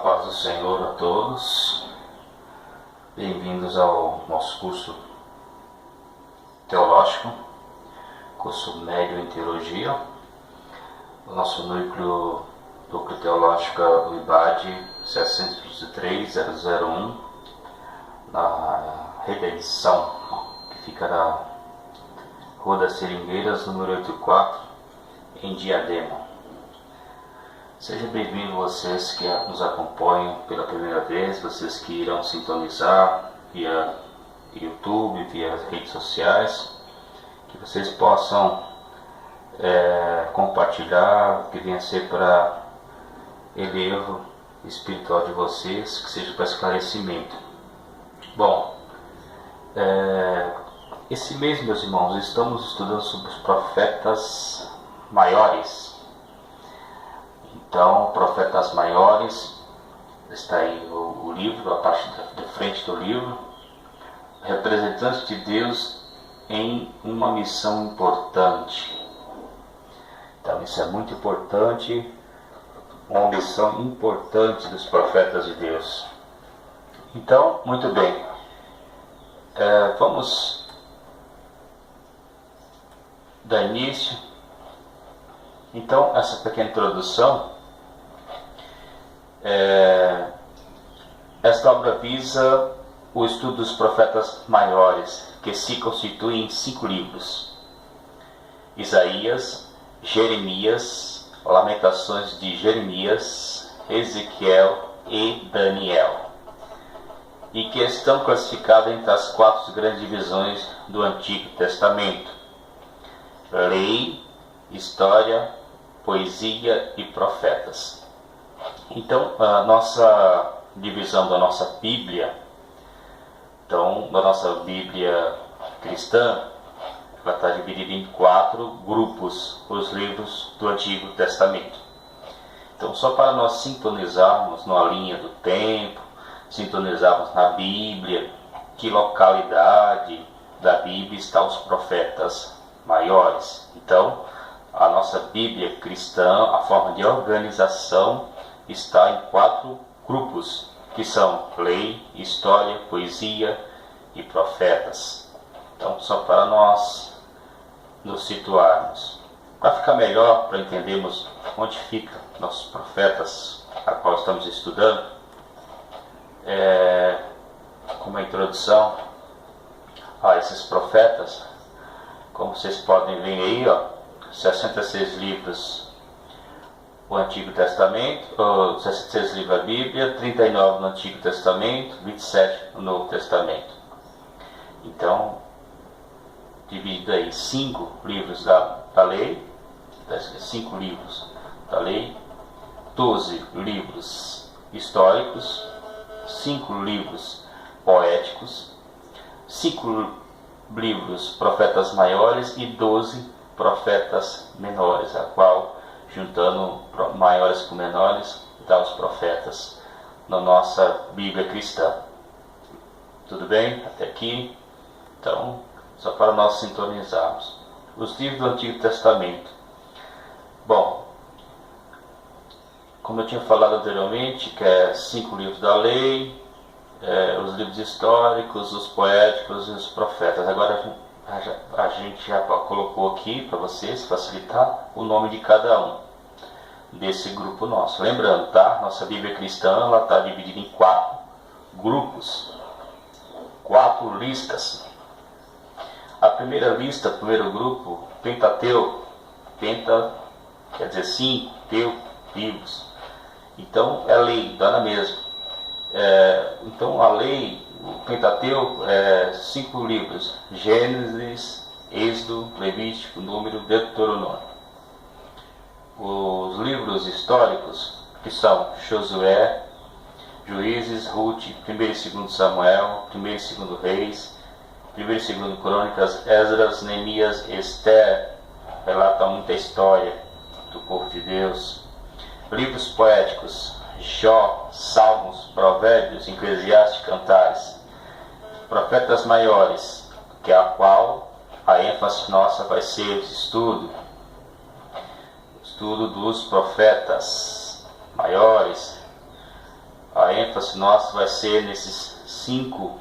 paz do Senhor a todos. Bem-vindos ao nosso curso teológico, curso médio em teologia. O nosso núcleo teológico é o IBAD 723-001, na Redenção, que fica na Rua das Seringueiras, número 84, em Diadema. Sejam bem-vindos vocês que nos acompanham pela primeira vez, vocês que irão sintonizar via YouTube, via redes sociais, que vocês possam compartilhar, que venha ser para elevo espiritual de vocês, que seja para esclarecimento. Bom, esse mês, meus irmãos, estamos estudando sobre os profetas maiores. Então, profetas maiores, está aí o livro, a parte da frente do livro, representantes de Deus em uma missão importante. Então, isso é muito importante, uma missão importante dos profetas de Deus. Então, muito bem, vamos dar início. Então, essa pequena introdução, esta obra visa o estudo dos profetas maiores, que se constituem em 5 livros: Isaías, Jeremias, Lamentações de Jeremias, Ezequiel e Daniel, e que estão classificados entre as 4 grandes divisões do Antigo Testamento: lei, história, poesia e profetas. Então, a nossa divisão da nossa Bíblia, da nossa Bíblia cristã, ela está dividida em 4 grupos, os livros do Antigo Testamento. Então, só para nós sintonizarmos na linha do tempo, sintonizarmos na Bíblia, que localidade da Bíblia estão os profetas maiores. Então, a nossa Bíblia cristã, a forma de organização, está em 4 grupos, que são lei, história, poesia e profetas. Então, só para nós nos situarmos, para ficar melhor, para entendermos onde ficam nossos profetas, a qual estamos estudando, como a introdução a esses profetas, como vocês podem ver aí, 66 livros o Antigo Testamento, 66 livros da Bíblia, 39 no Antigo Testamento, 27 no Novo Testamento. Então, dividido aí 5 livros da lei, 5 livros da lei, 12 livros históricos, 5 livros poéticos, 5 livros profetas maiores e 12 profetas menores, a qual, juntando maiores com menores, dá os profetas na nossa Bíblia cristã. Tudo bem? Até aqui? Então, só para nós sintonizarmos. Os livros do Antigo Testamento. Bom, como eu tinha falado anteriormente, que é 5 livros da lei, os livros históricos, os poéticos e os profetas. Agora a gente já colocou aqui para vocês facilitar o nome de cada um desse grupo nosso. Lembrando, tá? Nossa Bíblia cristã, ela está dividida em 4 grupos, 4 listas. A primeira lista, o primeiro grupo, Pentateuco. Penta quer dizer 5, teu, livros. Então é lei, dá na mesma. Então a lei, o Pentateuco, 5 livros: Gênesis, Êxodo, Levítico, Número, Deuteronômio. Os livros históricos, que são Josué, Juízes, Ruth, 1 e 2 Samuel, 1 e 2 Reis, 1 e 2 Crônicas, Esdras, Neemias, Esther, relata muita história do povo de Deus. Livros poéticos: Jó, Salmos, Provérbios, Eclesiastes, Cantares. Profetas maiores, que é a qual a ênfase nossa vai ser o estudo dos profetas maiores, A ênfase nossa vai ser nesses cinco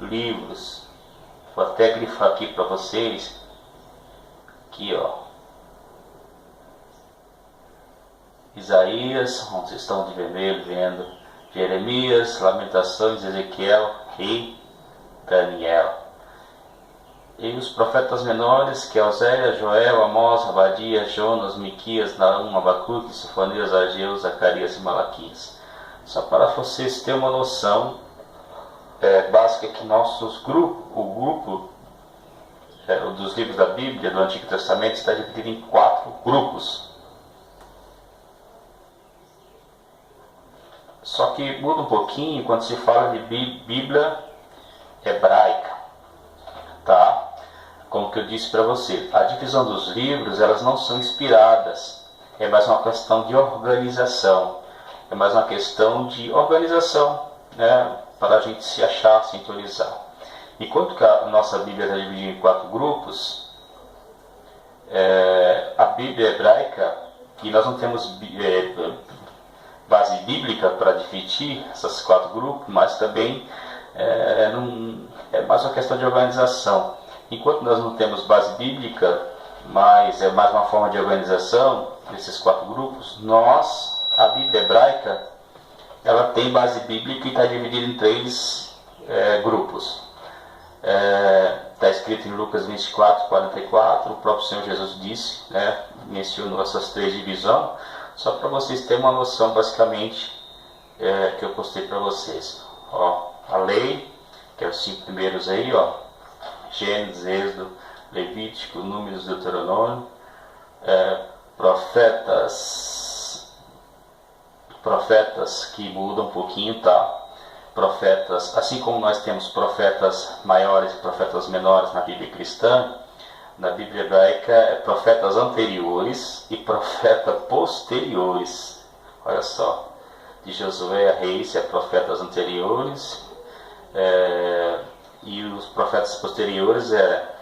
livros. Vou até grifar aqui para vocês. Aqui, ó. Isaías, vocês estão de vermelho vendo. Jeremias, Lamentações, Ezequiel e Daniel. E os profetas menores, que é Oséias, Joel, Amós, Abadias, Jonas, Miquias, Naum, Abacuque, Sofonias, Ageu, Zacarias e Malaquias. Só para vocês terem uma noção básica que o grupo dos livros da Bíblia, do Antigo Testamento, está dividido em 4 grupos. Só que muda um pouquinho quando se fala de Bíblia hebraica, tá? Como que eu disse para você, a divisão dos livros, elas não são inspiradas, é mais uma questão de organização, né, para a gente se achar, sintonizar. Enquanto que a nossa Bíblia está dividida em 4 grupos, a Bíblia hebraica, e nós não temos base bíblica para dividir esses 4 grupos, mas também é mais uma questão de organização. Enquanto nós não temos base bíblica, mas é mais uma forma de organização desses 4 grupos, a Bíblia hebraica, ela tem base bíblica e está dividida em 3 grupos. Está escrito em Lucas 24, 44, o próprio Senhor Jesus disse, né, mencionou essas 3 divisões, só para vocês terem uma noção, basicamente, que eu postei para vocês. Ó, a lei, que é os 5 primeiros aí, ó, Gênesis, Êxodo, Levítico, Números, Deuteronômio, profetas que mudam um pouquinho, tá? Profetas, assim como nós temos profetas maiores e profetas menores na Bíblia cristã, na Bíblia hebraica profetas anteriores e profetas posteriores. Olha só, de Josué a Reis profetas anteriores, e os profetas posteriores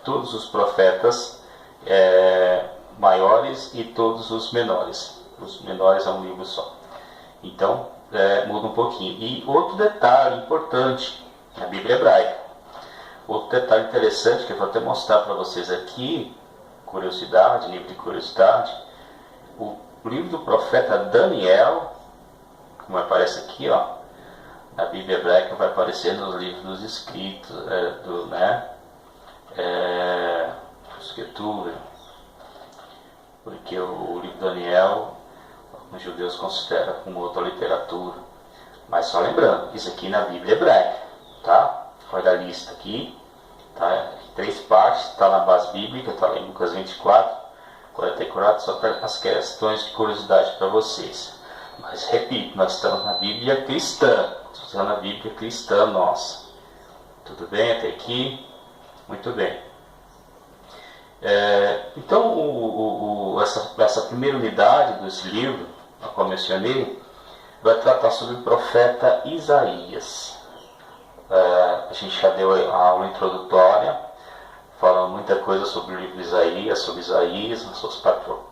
todos os profetas maiores e todos os menores. Os menores é um livro só. Então, muda um pouquinho. E outro detalhe importante na Bíblia hebraica. Outro detalhe interessante que eu vou até mostrar para vocês aqui, curiosidade, livro de curiosidade, o livro do profeta Daniel, como aparece aqui, ó, na Bíblia hebraica vai aparecer nos livros dos escritos, escritura, porque o livro de Daniel, os judeus consideram como outra literatura, mas só lembrando, isso aqui na Bíblia hebraica, tá? Olha a lista aqui, tá? 3 partes, está na base bíblica, está lá em Lucas 24, 44, só para as questões de curiosidade para vocês. Mas repito, nós estamos na Bíblia cristã, usando a Bíblia cristã nossa. Tudo bem até aqui? Muito bem. Então, essa primeira unidade desse livro, a qual mencionei, vai tratar sobre o profeta Isaías. A gente já deu a aula introdutória, falando muita coisa sobre o livro de Isaías, as suas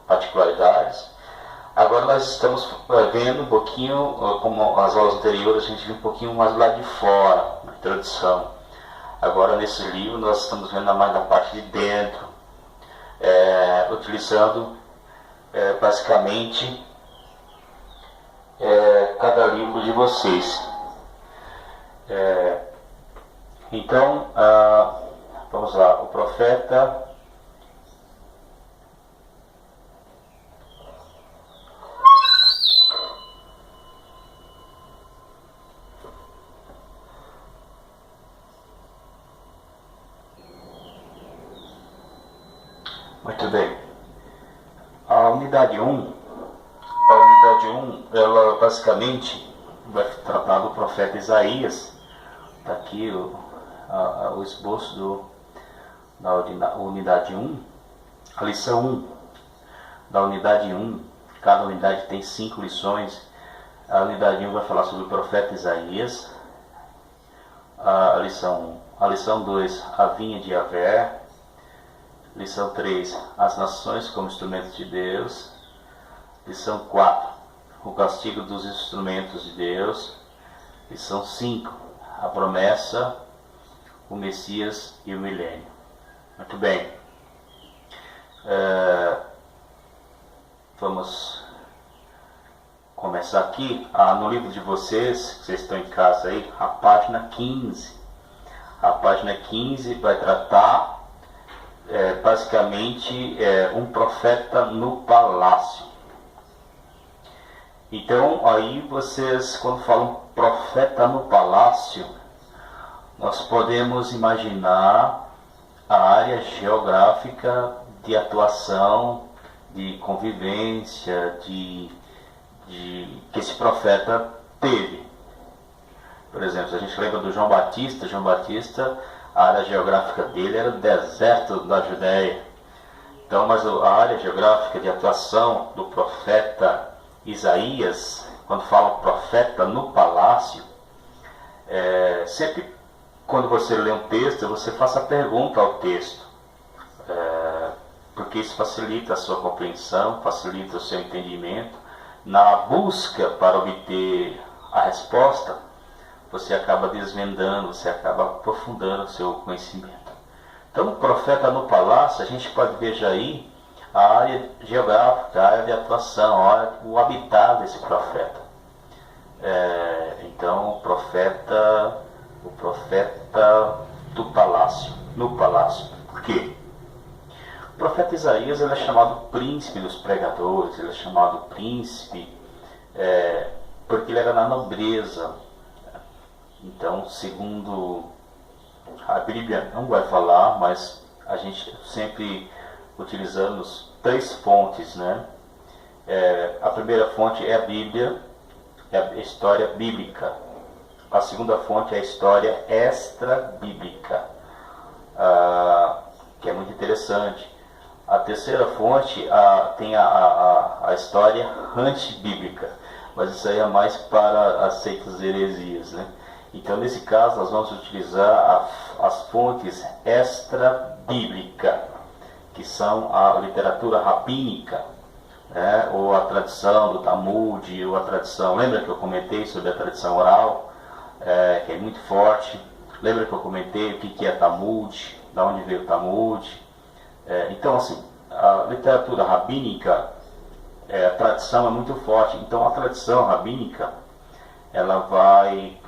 particularidades. Agora nós estamos vendo um pouquinho, como as aulas anteriores, a gente viu um pouquinho mais lá de fora, na introdução. Agora nesse livro nós estamos vendo mais da parte de dentro, utilizando basicamente cada livro de vocês. Então, vamos lá, o profeta... Muito bem. A unidade 1, ela basicamente vai tratar do profeta Isaías. Está aqui o esboço da unidade 1. A lição 1 da unidade 1. Cada unidade tem 5 lições. A unidade 1 vai falar sobre o profeta Isaías. A lição 1. A lição 2, a vinha de Yahvé. Lição 3, as nações como instrumentos de Deus. Lição 4, o castigo dos instrumentos de Deus, e são 5: a promessa, o Messias e o milênio. Muito bem. Vamos começar aqui. No livro de vocês, que vocês estão em casa aí, a página 15. A página 15 vai tratar basicamente um profeta no palácio. Então aí vocês, quando falam profeta no palácio, nós podemos imaginar a área geográfica de atuação, de convivência, que esse profeta teve. Por exemplo, se a gente lembra do João Batista, a área geográfica dele era o deserto da Judéia. Então, mas a área geográfica de atuação do profeta Isaías, quando fala profeta no palácio, sempre quando você lê um texto, você faça a pergunta ao texto, porque isso facilita a sua compreensão, facilita o seu entendimento. Na busca para obter a resposta, você acaba desvendando, você acaba aprofundando o seu conhecimento. Então, o profeta no palácio, a gente pode ver já aí a área geográfica, a área de atuação, o habitat desse profeta. Então, o profeta do palácio, no palácio. Por quê? O profeta Isaías, ele é chamado príncipe dos pregadores, ele é chamado príncipe porque ele era na nobreza. Então, segundo a Bíblia, não vai falar, mas a gente sempre utilizamos 3 fontes, né? A primeira fonte é a Bíblia, é a história bíblica. A segunda fonte é a história extra-bíblica, que é muito interessante. A terceira fonte tem a história antibíblica, mas isso aí é mais para as seitas heresias, né? Então, nesse caso, nós vamos utilizar as fontes extra-bíblica, que são a literatura rabínica, né? Ou a tradição do Talmud, ou a tradição... Lembra que eu comentei sobre a tradição oral, que é muito forte? Lembra que eu comentei o que é Talmud, de onde veio o Talmud? Então, assim, a literatura rabínica, a tradição é muito forte. Então, a tradição rabínica, ela vai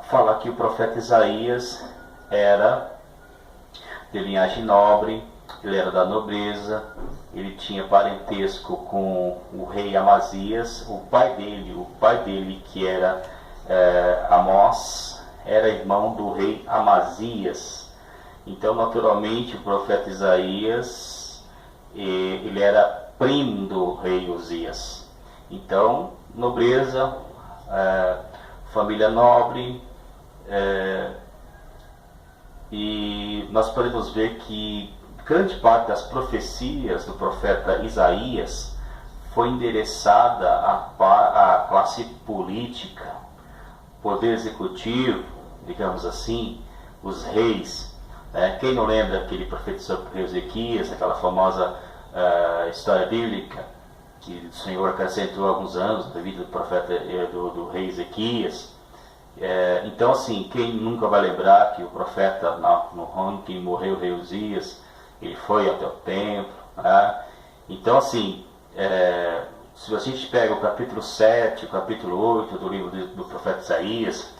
falar que o profeta Isaías era de linhagem nobre, ele era da nobreza, ele tinha parentesco com o rei Amazias, o pai dele que era Amós, era irmão do rei Amazias. Então, naturalmente, o profeta Isaías, ele era primo do rei Uzias. Então, nobreza, família nobre, e nós podemos ver que grande parte das profecias do profeta Isaías foi endereçada à classe política, poder executivo, digamos assim, os reis. Quem não lembra que ele profetizou para o rei Ezequias, aquela famosa história bíblica, que o Senhor acrescentou alguns anos devido ao profeta do rei Ezequias. Então, assim, quem nunca vai lembrar que o profeta, no ano que morreu o rei Uzias, ele foi até o templo, né? Então, assim, se a gente pega o capítulo 7, o capítulo 8 do livro do profeta Isaías,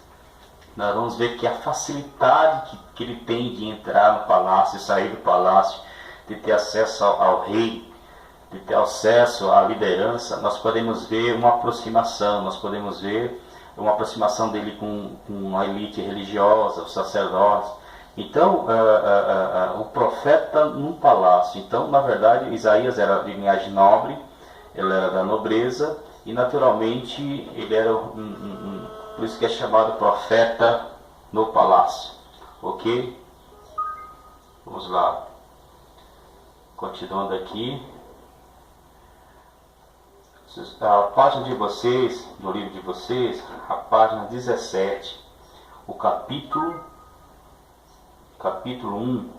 nós vamos ver que a facilidade que ele tem de entrar no palácio e sair do palácio, de ter acesso ao rei, de ter acesso à liderança, nós podemos ver uma aproximação, dele com a elite religiosa, os sacerdotes. Então, o profeta num palácio. Então, na verdade, Isaías era de linhagem nobre, ele era da nobreza, e naturalmente ele era por isso que é chamado profeta no palácio. Ok? Vamos lá. Continuando aqui. A página de vocês, no livro de vocês, a página 17, o capítulo 1.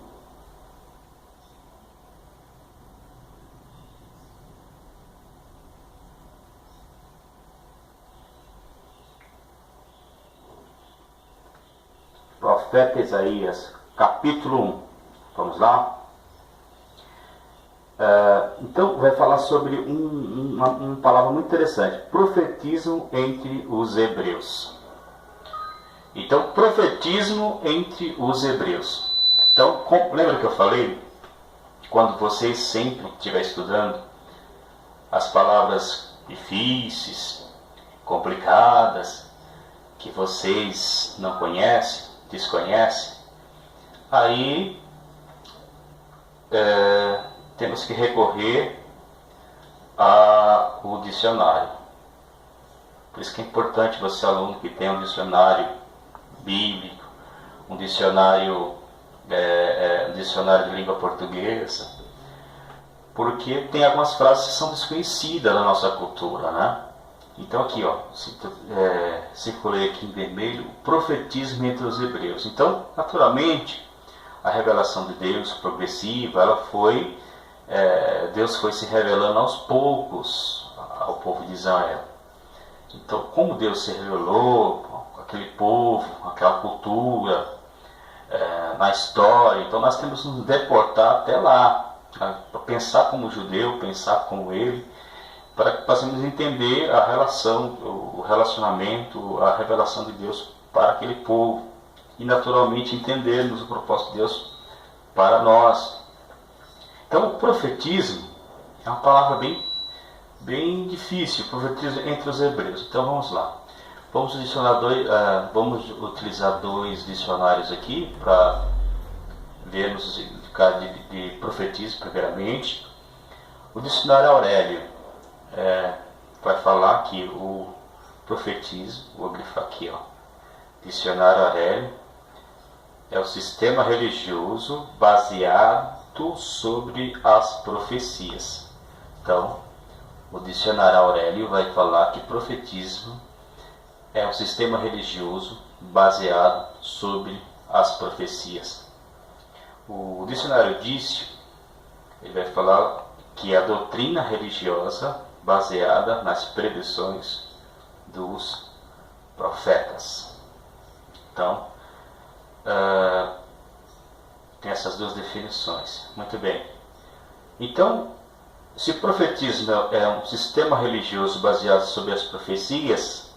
Profeta Isaías, capítulo 1. Vamos lá? Então vai falar sobre uma palavra muito interessante: profetismo entre os hebreus. Então, profetismo entre os hebreus. Então, lembra que eu falei? Quando vocês sempre estiverem estudando as palavras difíceis, complicadas, que vocês não conhecem, desconhecem, aí temos que recorrer ao dicionário. Por isso que é importante você, aluno, que tem um dicionário bíblico, um dicionário de língua portuguesa, porque tem algumas frases que são desconhecidas na nossa cultura, né? Então aqui, ó, circulei aqui em vermelho, profetismo entre os hebreus. Então, naturalmente, a revelação de Deus progressiva, ela foi, Deus foi se revelando aos poucos ao povo de Israel. Então, como Deus se revelou aquele povo, aquela cultura, na história, então nós temos que nos deportar até lá, para pensar como judeu, pensar como ele, para que possamos entender a relação, o relacionamento, a revelação de Deus para aquele povo e naturalmente entendermos o propósito de Deus para nós. Então, o profetismo é uma palavra bem difícil, profetismo entre os hebreus. Então vamos lá. Vamos utilizar dois dicionários aqui para vermos o significado de profetismo, primeiramente. O dicionário Aurélio vai falar que o profetismo, vou grifar aqui, ó, dicionário Aurélio, é o sistema religioso baseado sobre as profecias. Então, o dicionário Aurélio vai falar que profetismo é um sistema religioso baseado sobre as profecias. O dicionário Dício, ele vai falar que é a doutrina religiosa baseada nas predições dos profetas. Então, tem essas duas definições. Muito bem. Então, se o profetismo é um sistema religioso baseado sobre as profecias,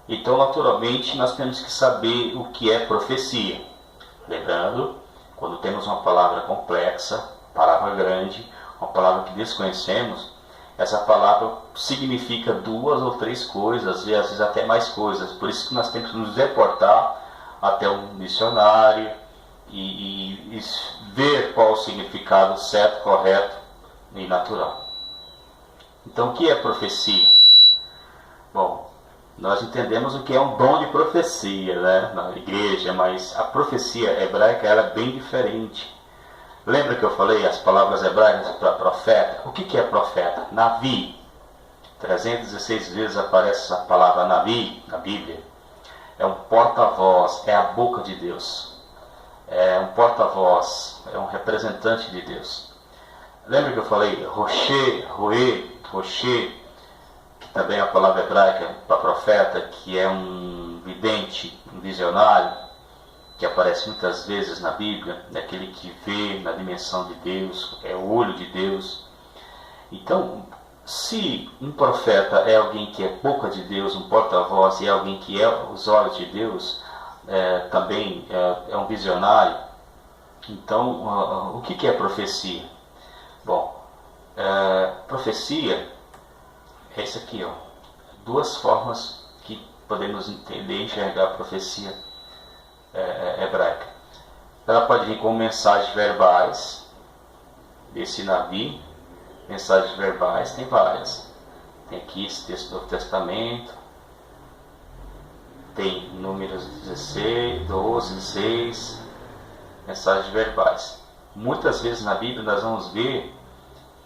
então, naturalmente, nós temos que saber o que é profecia. Lembrando, quando temos uma palavra complexa, palavra grande, uma palavra que desconhecemos, essa palavra significa duas ou três coisas, e às vezes até mais coisas. Por isso que nós temos que nos deportar até um dicionário e ver qual o significado certo, correto e natural. Então, o que é profecia? Bom, nós entendemos o que é um dom de profecia, né, na igreja, mas a profecia hebraica ela é bem diferente. Lembra que eu falei as palavras hebraicas para profeta? O que é profeta? Navi. 316 vezes aparece a palavra Navi na Bíblia. É um porta-voz, é a boca de Deus. É um porta-voz, é um representante de Deus. Lembra que eu falei Rocher, que também é a palavra hebraica para profeta, que é um vidente, um visionário, que aparece muitas vezes na Bíblia, daquele que vê na dimensão de Deus, é o olho de Deus. Então, se um profeta é alguém que é boca de Deus, um porta-voz, e é alguém que é os olhos de Deus, também é um visionário, então o que é profecia? Bom, profecia é isso aqui, ó. Duas formas que podemos entender e enxergar a profecia hebraica. Ela pode vir com mensagens verbais, desse Navi. Mensagens verbais tem várias. Tem aqui esse texto do Novo Testamento, tem Números 16, 12, 6, mensagens verbais. Muitas vezes na Bíblia nós vamos ver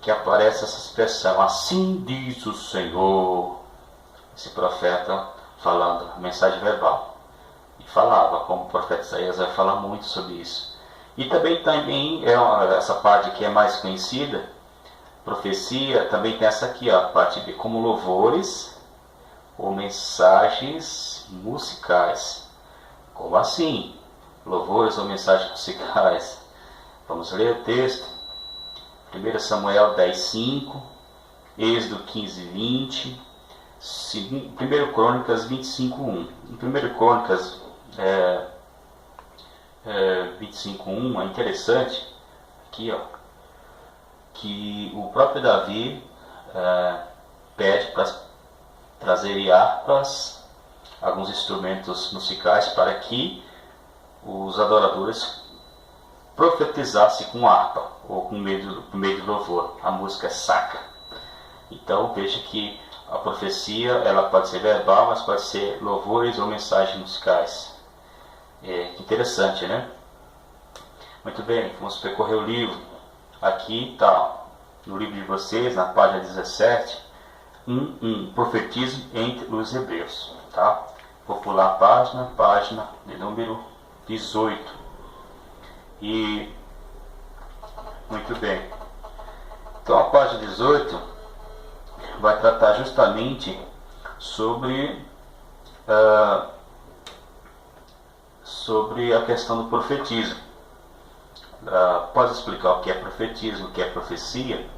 que aparece essa expressão, assim diz o Senhor, esse profeta falando, a mensagem verbal. E falava, como o profeta Isaías vai falar muito sobre isso. E também essa parte que é mais conhecida, profecia, também tem essa aqui, ó, a parte de como louvores ou mensagens musicais. Como assim? louvores ou mensagens musicais. Vamos ler o texto. 1 Samuel 10:5, Êxodo 15:20, 1 Crônicas 25:1. Em 1 Crônicas 25:1 é interessante aqui, ó, que o próprio Davi pede para trazerem harpas, alguns instrumentos musicais, para que os adoradores profetizassem com harpa ou com meio de louvor. A música é sacra. Então veja que a profecia ela pode ser verbal, mas pode ser louvores ou mensagens musicais. Que interessante, né? Muito bem, vamos percorrer o livro. Aqui está, no livro de vocês, na página 17, um profetismo entre os hebreus. Tá? Vou pular a página de número 18. E, muito bem. Então a página 18 vai tratar justamente sobre a questão do profetismo. Pode explicar o que é profetismo, o que é profecia?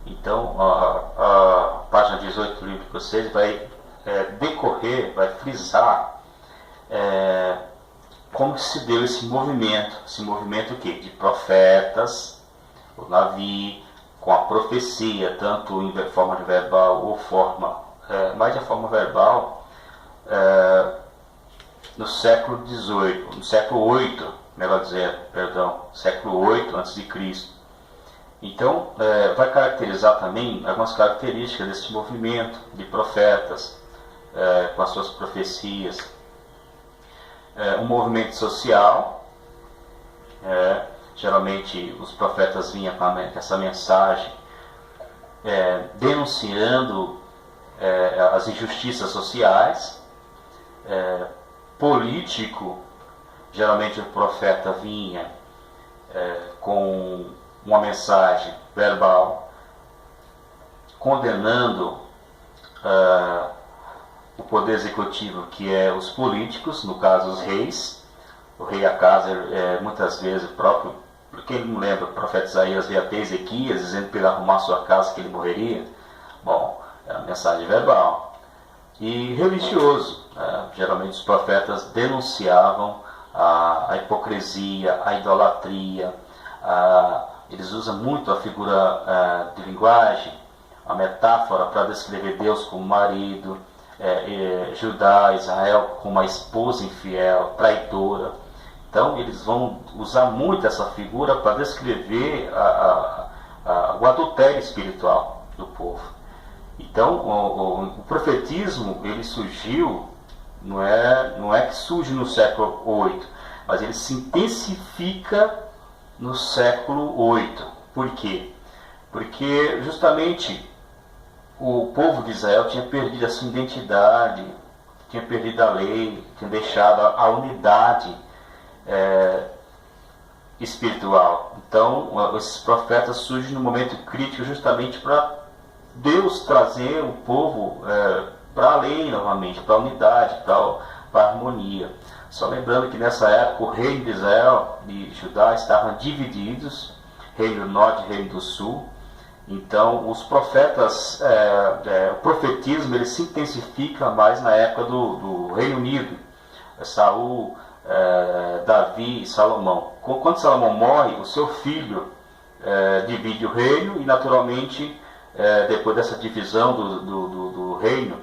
Então a página 18 do livro de vocês vai decorrer, vai frisar como se deu esse movimento o quê? De profetas, o Davi, com a profecia, tanto em forma de verbal ou mais de forma verbal, no século XVIII, no século 8, melhor dizer, século 8 a.C. Então, vai caracterizar também algumas características desse movimento de profetas, com as suas profecias. Um movimento social, geralmente os profetas vinham com essa mensagem, denunciando as injustiças sociais. Político, geralmente o profeta vinha com uma mensagem verbal, condenando o poder executivo, que é os políticos, no caso os reis. O rei Acas, muitas vezes, o próprio, quem não lembra, o profeta Isaías veio até Ezequias, dizendo para ele arrumar sua casa que ele morreria. Bom, é uma mensagem verbal. E religioso, geralmente os profetas denunciavam a hipocrisia, a idolatria. Eles usam muito a figura de linguagem, a metáfora para descrever Deus como marido, Judá, Israel como uma esposa infiel, traidora. Então eles vão usar muito essa figura para descrever o adultério espiritual do povo. Então o profetismo ele surgiu, não é que surge no século 8, mas ele se intensifica no século 8. Por quê? Porque justamente o povo de Israel tinha perdido a sua identidade, tinha perdido a lei, tinha deixado a unidade espiritual. Então esses profetas surgem no momento crítico justamente para Deus trazer o povo para a lei novamente, para a unidade, para a harmonia. Só lembrando que nessa época o reino de Israel e de Judá estavam divididos, reino do norte e reino do sul. Então os profetas, o profetismo ele se intensifica mais na época do Reino Unido, Saul, Davi e Salomão. Quando Salomão morre, o seu filho divide o reino e naturalmente depois dessa divisão do reino,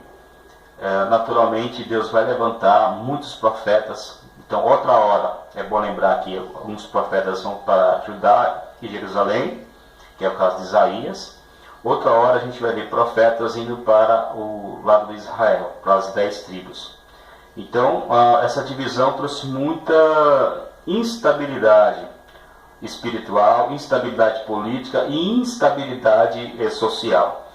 naturalmente Deus vai levantar muitos profetas. Então outra hora é bom lembrar que alguns profetas vão para Judá e Jerusalém, que é o caso de Isaías. Outra hora a gente vai ver profetas indo para o lado de Israel, para as 10 tribos. Então essa divisão trouxe muita instabilidade espiritual, instabilidade política e instabilidade social.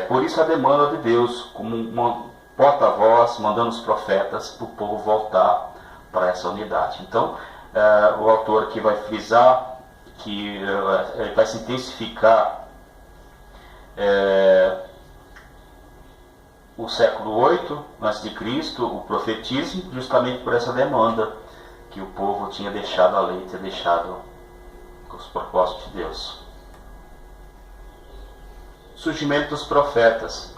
Por isso a demanda de Deus, como uma porta-voz, mandando os profetas para o povo voltar para essa unidade. Então o autor aqui vai frisar que vai se intensificar o século 8 a.C., o profetismo, justamente por essa demanda que o povo tinha deixado a lei, tinha deixado os propósitos de Deus. Surgimento dos profetas,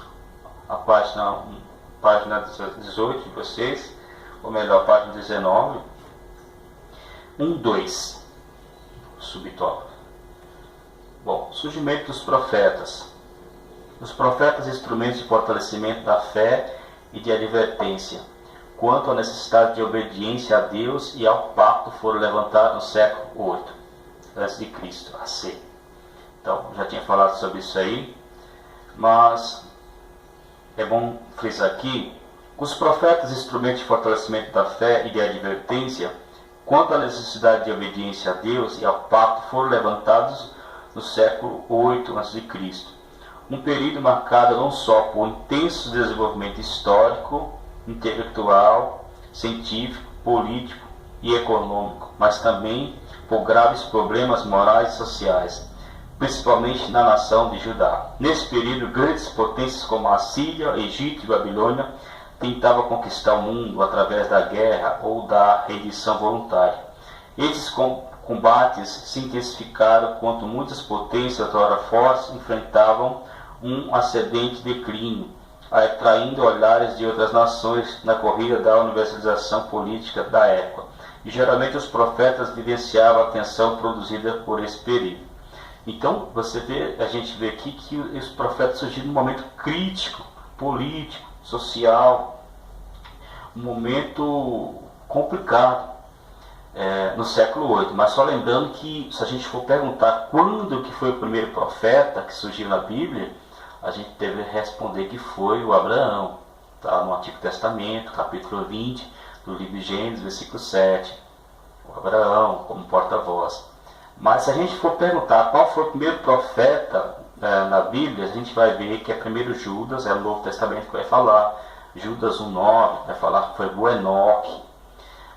a página 18 de vocês, ou melhor, página 19, 2, subtópico. Bom, surgimento dos profetas. Os profetas, instrumentos de fortalecimento da fé e de advertência quanto à necessidade de obediência a Deus e ao pacto, foram levantados no século 8 a.C., AC. Então, já tinha falado sobre isso aí, mas é bom frisar aqui: os profetas, instrumentos de fortalecimento da fé e de advertência quanto à necessidade de obediência a Deus e ao pacto, foram levantados no século 8 a.C., um período marcado não só por intenso desenvolvimento histórico, intelectual, científico, político e econômico, mas também por graves problemas morais e sociais, principalmente na nação de Judá. Nesse período, grandes potências como a Síria, Egito e Babilônia tentavam conquistar o mundo através da guerra ou da rendição voluntária. Esses combates se intensificaram quanto muitas potências outrora fortes enfrentavam um ascendente declínio, atraindo olhares de outras nações na corrida da universalização política da época. E geralmente os profetas vivenciavam a tensão produzida por esse período. Então, a gente vê aqui que os profetas surgiram num momento crítico, político, social, um momento complicado no século 8. Mas só lembrando que, se a gente for perguntar quando que foi o primeiro profeta que surgiu na Bíblia, a gente deve responder que foi o Abraão. Está no Antigo Testamento, capítulo 20, do livro de Gênesis, versículo 7. O Abraão como porta-voz. Mas se a gente for perguntar qual foi o primeiro profeta na Bíblia, a gente vai ver que é primeiro Judas, é o Novo Testamento que vai falar. Judas 1,9 vai falar que foi o Enoque.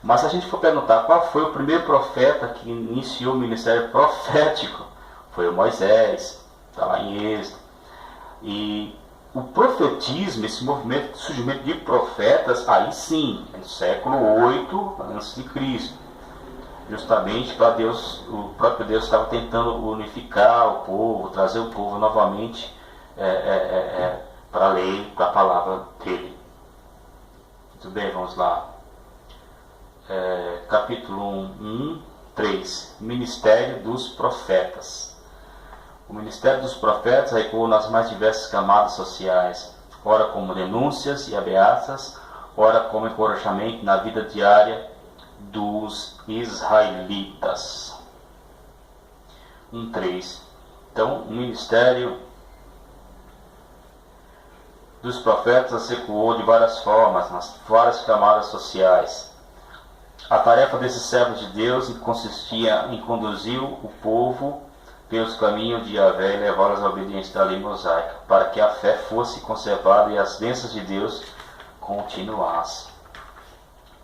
Mas se a gente for perguntar qual foi o primeiro profeta que iniciou o ministério profético, foi o Moisés, está lá em Êxodo. E o profetismo, esse movimento de surgimento de profetas, aí sim, no século 8 a.C., justamente para Deus, o próprio Deus estava tentando unificar o povo, trazer o povo novamente para a lei, para a palavra dele. Muito bem, vamos lá. Capítulo 1, 3. Ministério dos profetas. O ministério dos profetas ecoou nas mais diversas camadas sociais, ora como denúncias e ameaças, ora como encorajamento na vida diária dos israelitas. 1:3. Então, o ministério dos profetas ecoou de várias formas, nas várias camadas sociais. A tarefa desses servos de Deus consistia em conduzir o povo pelos caminhos de Yahvé e levá-los à obediência da lei mosaica, para que a fé fosse conservada e as bênçãos de Deus continuassem.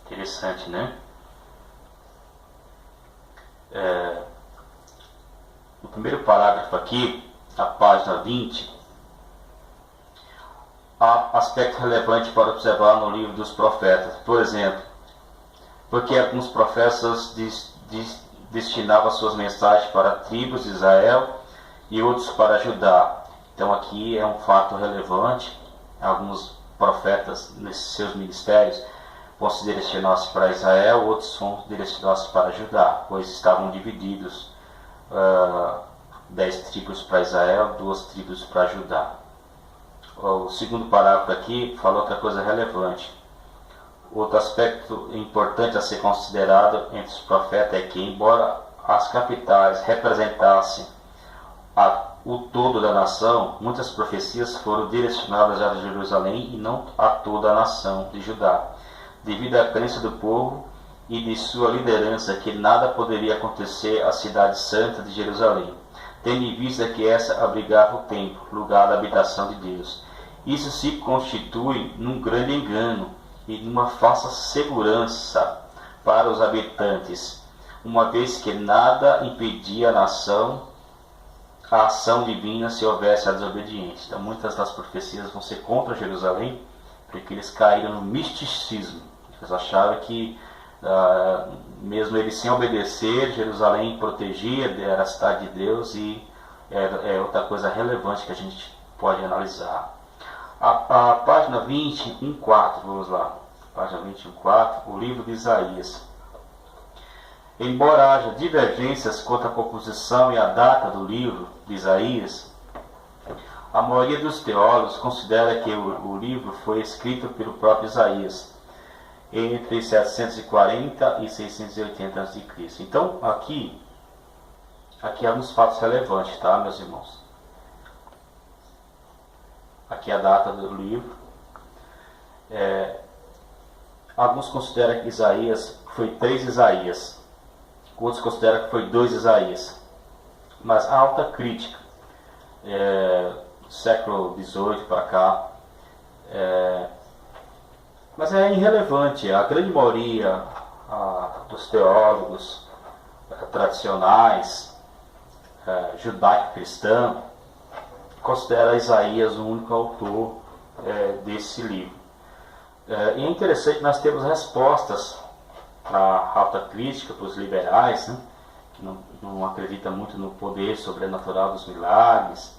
Interessante, né? No primeiro parágrafo aqui, a página 20, há aspecto relevante para observar no livro dos profetas. Por exemplo, porque alguns profetas destinavam suas mensagens para tribos de Israel e outros para Judá. Então aqui é um fato relevante. Alguns profetas, nesses seus ministérios, vão se direcionar-se para Israel, outros vão direcionar-se para Judá, pois estavam divididos, 10 tribos para Israel, 2 tribos para Judá. O segundo parágrafo aqui fala outra coisa relevante. Outro aspecto importante a ser considerado entre os profetas é que, embora as capitais representassem o todo da nação, muitas profecias foram direcionadas a Jerusalém e não a toda a nação de Judá, devido à crença do povo e de sua liderança que nada poderia acontecer à cidade santa de Jerusalém, tendo em vista que essa abrigava o templo, lugar da habitação de Deus. Isso se constitui num grande engano e numa falsa segurança para os habitantes, uma vez que nada impedia a ação divina se houvesse a desobediência. Então muitas das profecias vão ser contra Jerusalém, porque eles caíram no misticismo. Eles achavam que mesmo ele sem obedecer, Jerusalém protegia, era a cidade de Deus, e é outra coisa relevante que a gente pode analisar. A página 21.4, vamos lá. Página 21.4, o livro de Isaías. Embora haja divergências quanto à composição e à data do livro de Isaías, a maioria dos teólogos considera que o livro foi escrito pelo próprio Isaías entre 740 e 680 a.C. Então, aqui há alguns fatos relevantes, tá, meus irmãos? Aqui a data do livro. Alguns consideram que Isaías foi 3 Isaías, outros consideram que foi 2 Isaías. Mas há alta crítica, século XVIII para cá, mas é irrelevante. A grande maioria dos teólogos tradicionais, judaico-cristão, considera Isaías o único autor desse livro. E é interessante que nós temos respostas para a alta crítica, para os liberais, né, que não acreditam muito no poder sobrenatural dos milagres.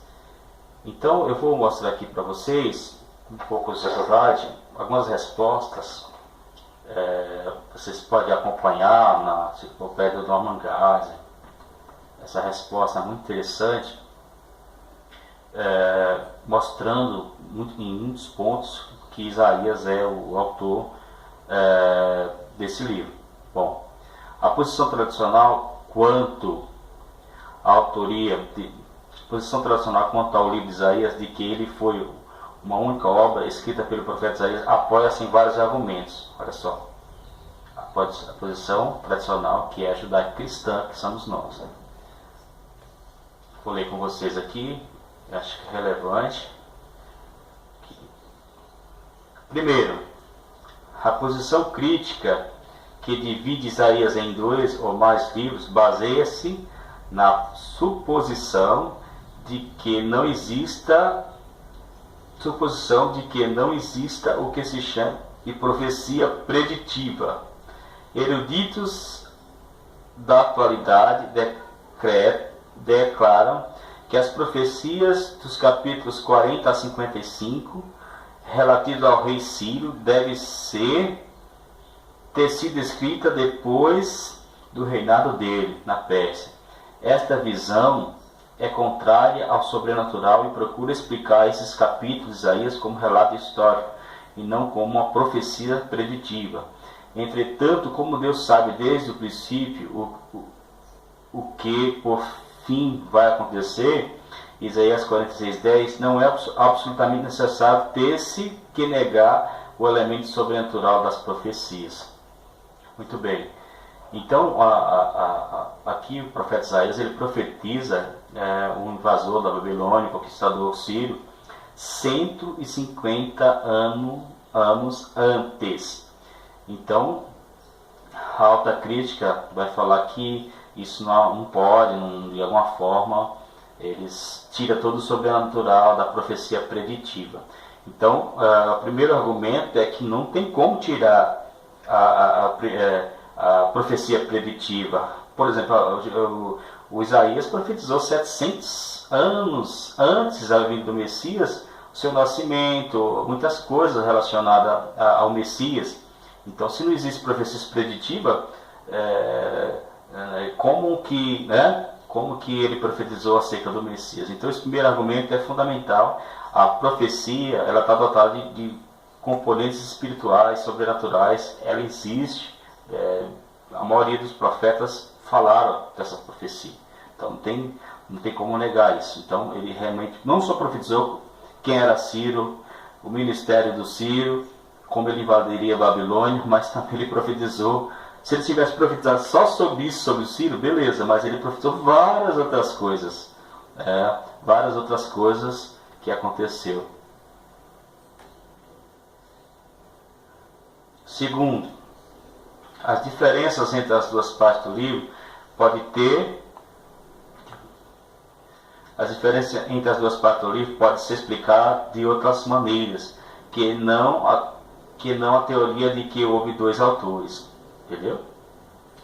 Então eu vou mostrar aqui para vocês, um pouco de verdade, algumas respostas. Vocês podem acompanhar na enciclopédia do Norman Geisler. Essa resposta é muito interessante, mostrando em muitos pontos que Isaías é o autor desse livro. Bom, a posição tradicional quanto à autoria, posição tradicional quanto ao livro de Isaías, de que ele foi uma única obra escrita pelo profeta Isaías, apoia-se em vários argumentos. Olha só, a posição tradicional, que é a judaico-cristã, que somos nós, né? Vou ler com vocês aqui, acho que é relevante. Primeiro, a posição crítica que divide Isaías em 2 ou mais livros baseia-se na suposição de que não exista o que se chama de profecia preditiva. Eruditos da atualidade declaram que as profecias dos capítulos 40 a 55 relativas ao rei Ciro devem ter sido escrita depois do reinado dele na Pérsia. Esta visão é contrária ao sobrenatural e procura explicar esses capítulos de Isaías como relato histórico e não como uma profecia preditiva. Entretanto, como Deus sabe desde o princípio o que por fim vai acontecer, Isaías 46:10, não é absolutamente necessário ter-se que negar o elemento sobrenatural das profecias. Muito bem. Então, aqui o profeta Isaías ele profetiza o invasor da Babilônia, o conquistador Ciro, 150 anos antes. Então, a alta crítica vai falar que isso não pode, de alguma forma, eles tiram todo o sobrenatural da profecia preditiva. Então, o primeiro argumento é que não tem como tirar a profecia preditiva. Por exemplo, o Isaías profetizou 700 anos antes da vinda do Messias, o seu nascimento, muitas coisas relacionadas ao Messias. Então, se não existe profecia preditiva, como que ele profetizou acerca do Messias? Então, esse primeiro argumento é fundamental. A profecia ela está dotada de componentes espirituais, sobrenaturais, ela existe. A maioria dos profetas falaram dessa profecia. Então não tem como negar isso. Então ele realmente não só profetizou quem era Ciro, o ministério do Ciro, como ele invadiria a Babilônia, mas também ele profetizou. Se ele tivesse profetizado só sobre isso, sobre o Ciro, beleza, mas ele profetizou várias outras coisas. Várias outras coisas que aconteceu. Segundo, as diferenças entre as duas partes do livro podem ser explicadas de outras maneiras, que não a teoria de que houve 2 autores. entendeu?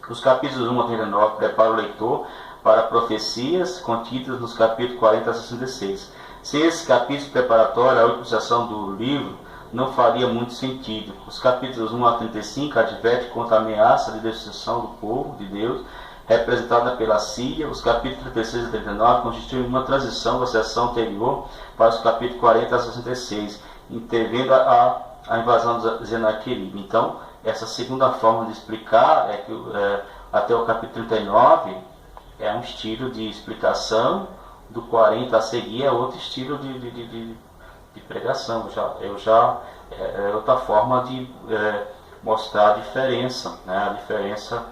Os capítulos 1 a 39 preparam o leitor para profecias contidas nos capítulos 40 a 66. Sem esse capítulo preparatório, a última seção do livro não faria muito sentido. Os capítulos 1 a 35 advertem contra a ameaça de destruição do povo de Deus, representada pela Síria. Os capítulos 36 a 39 constituem uma transição da seção anterior para os capítulos 40 a 66, intervindo a invasão de Senaqueribe. Então, essa segunda forma de explicar é que até o capítulo 39 é um estilo de explicação, do 40 a seguir é outro estilo de pregação. É outra forma de mostrar a diferença, né? A diferença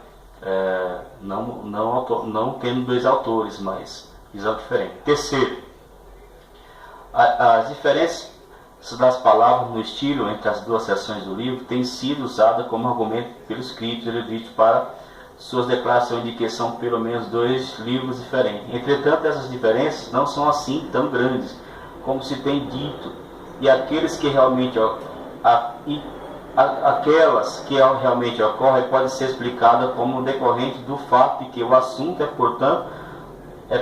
não tendo dois autores, mas visão diferente. Terceiro, as diferenças das palavras no estilo entre as duas seções do livro têm sido usadas como argumento pelos críticos eruditos para suas declarações de que são pelo menos dois livros diferentes. Entretanto, essas diferenças não são assim tão grandes como se tem dito, e aquelas que realmente ocorrem podem ser explicadas como decorrente do fato de que o assunto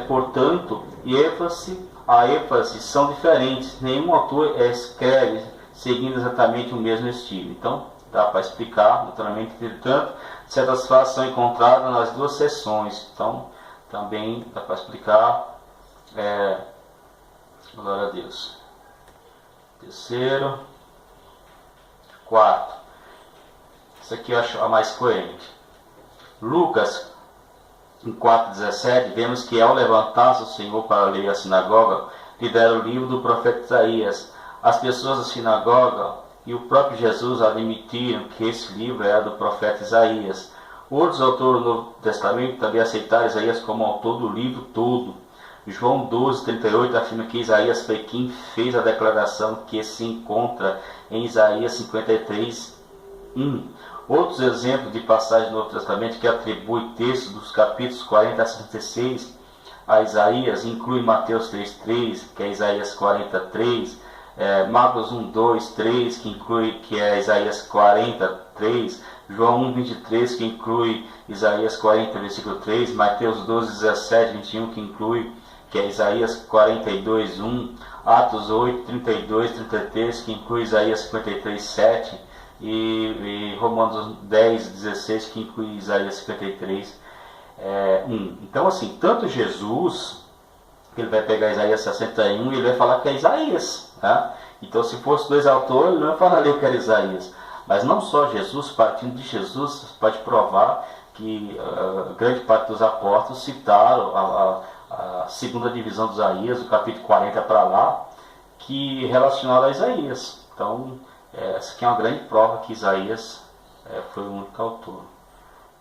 portanto, a ênfase são diferentes. Nenhum autor escreve seguindo exatamente o mesmo estilo. Então, dá para explicar, naturalmente, entretanto, certas frases são encontradas nas duas seções. Então, também dá para explicar. Glória a Deus. Terceiro. Quarto. Isso aqui eu acho a mais coerente. Lucas, em 4,17, vemos que ao levantar-se o Senhor para ler a sinagoga, lhe deram o livro do profeta Isaías. As pessoas da sinagoga e o próprio Jesus admitiram que esse livro era do profeta Isaías. Outros autores do Novo Testamento também aceitaram Isaías como autor do livro todo. João 12,38 afirma que Isaías foi quem fez a declaração que se encontra em Isaías 53:1. Outros exemplos de passagens do Novo Testamento que atribuem textos dos capítulos 40 a 66 a Isaías incluem Mateus 3,3, que é Isaías 43, Marcos 1:2-3, que é Isaías 43, João 1:23, que inclui Isaías 40, versículo 3, Mateus 12:17-21, que é Isaías 42:1, Atos 8:32-33, que inclui Isaías 53:7, e Romanos 10:16, que inclui Isaías 53:1. Então, assim, tanto Jesus, que ele vai pegar Isaías 61 e ele vai falar que é Isaías, tá? Então, se fosse dois autores, ele não falaria que era Isaías. Mas não só Jesus, partindo de Jesus, pode provar que grande parte dos apóstolos citaram a segunda divisão de Isaías, do capítulo 40 para lá, que relacionaram a Isaías. Então, essa aqui é uma grande prova que Isaías foi o único autor.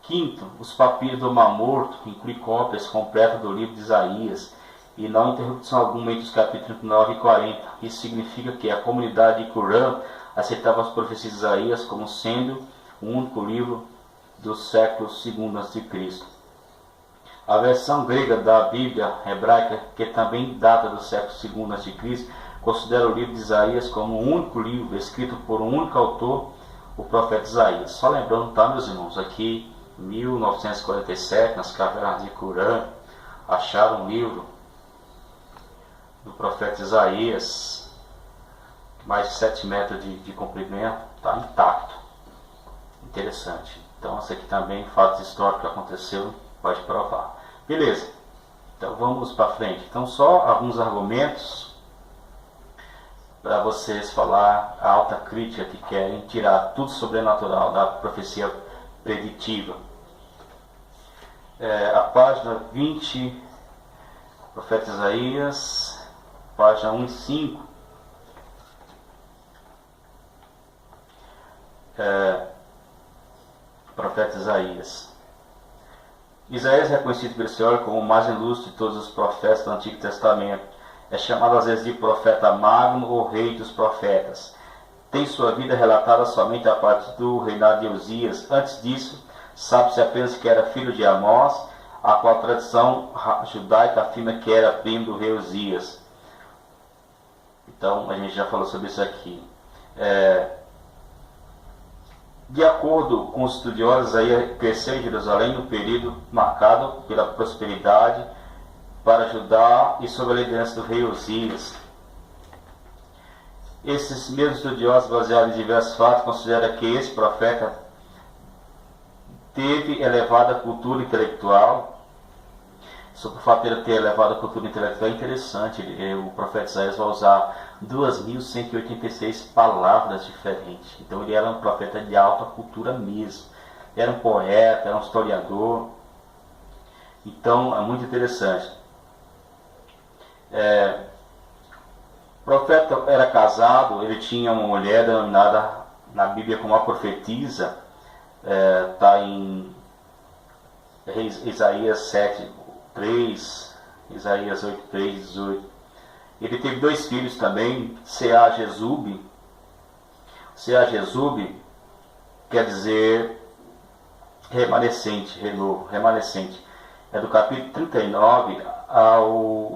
Quinto, os papiros do Mar Morto incluem cópias completas do livro de Isaías e não interrupção alguma entre os capítulos 39 e 40. Isso significa que a comunidade de Qumran aceitava as profecias de Isaías como sendo o único livro do século II a.C. A versão grega da Bíblia hebraica, que também data do século II a.C., considera o livro de Isaías como o único livro escrito por um único autor, o profeta Isaías. Só lembrando, tá, meus irmãos, aqui em 1947, nas cavernas de Qumran, acharam um livro do profeta Isaías, mais de 7 metros de comprimento, está intacto. Interessante. Então, isso aqui também, fatos históricos que aconteceu, pode provar. Beleza. Então, vamos para frente. Então, só alguns argumentos para vocês falar a alta crítica que querem tirar tudo sobrenatural da profecia preditiva. A página 20, profeta Isaías, página 1 e 5. Profeta Isaías. Isaías é reconhecido pelo Senhor como o mais ilustre de todos os profetas do Antigo Testamento. É chamado às vezes de profeta magno ou rei dos profetas. Tem sua vida relatada somente a partir do reinado de Uzias. Antes disso, sabe-se apenas que era filho de Amós, a qual a tradição judaica afirma que era primo do rei Uzias. Então, a gente já falou sobre isso aqui. De acordo com os estudiosos, aí cresceu em Jerusalém no período marcado pela prosperidade para Judá e sob a liderança do rei Uzias. Esses mesmos estudiosos, baseados em diversos fatos, consideram que esse profeta teve elevada cultura intelectual. Sobre o fato de ele ter elevado a cultura intelectual é interessante. O profeta Isaías vai usar 2.186 palavras diferentes. Então ele era um profeta de alta cultura mesmo. Era um poeta, era um historiador. Então é muito interessante. O profeta era casado, ele tinha uma mulher denominada na Bíblia como a profetisa. Está em Isaías 7:3, Isaías 8:3-18. Ele teve 2 filhos também, Seá-Jesub. Seá-Jesub quer dizer remanescente, renovo, remanescente. É do capítulo 39 ao